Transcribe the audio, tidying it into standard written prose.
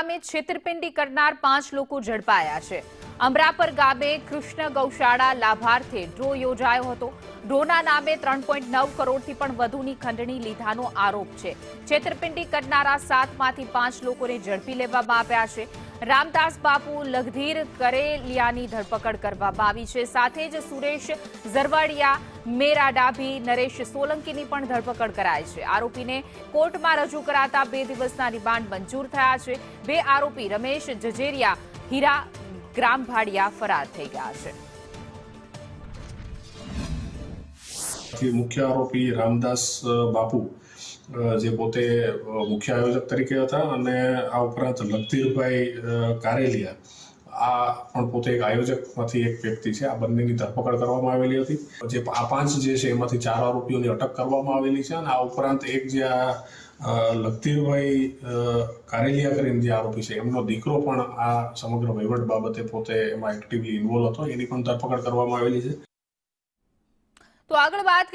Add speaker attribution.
Speaker 1: નામે છેતરપિંડી કરનાર 5 લોકો ઝડપાયા છે। અમરાપર ગામે કૃષ્ણ ગૌશાળા લાભાર્થે ડ્રો યોજાયો હતો। ડ્રોના નામે 3.9 કરોડથી પણ વધુની ખંડણી લીધાનો આરોપ છે। છેતરપિંડી કરનારા 7માંથી 5 લોકોને ઝડપી લેવામાં આવ્યા છે। રામદાસ બાપુ લગધીર કરેલિયાની ધરપકડ કરવામાં આવી છે। સાથે જ સુરેશ ઝરવાડિયા, મેરા ડાભી, નરેશ સોલંકીની પણ ધરપકડ કરાઈ છે। આરોપીને કોર્ટમાં રજૂ કરાતા 2 દિવસના રિમાન્ડ મંજૂર થયા છે। 2 આરોપી રમેશ જજેરિયા, હીરા ગ્રામભાડિયા ફરાર થઈ ગયા છે।
Speaker 2: મુખ્ય આરોપી રામદાસ બાપુ જે પોતે મુખ્ય આયોજક તરીકે હતા અને આ ઉપરાંત લગધીરભાઈ કારેલિયા આ પણ પોતે એક આયોજકમાંથી એક વ્યક્તિ છે। આ બંનેની ધરપકડ કરવામાં આવેલી હતી। જે આ 5 જે છે એમાંથી 4 આરોપીઓની અટક કરવામાં આવેલી છે અને આ ઉપરાંત એક જે આ લગધીરભાઈ કારેલિયા કરીને જે આરોપી છે એમનો દીકરો પણ આ સમગ્ર વહીવટ બાબતે પોતે એમાં એક્ટિવલી ઇન્વોલ્વ હતો, એની પણ ધરપકડ કરવામાં આવેલી છે।
Speaker 1: તો આગળ વાત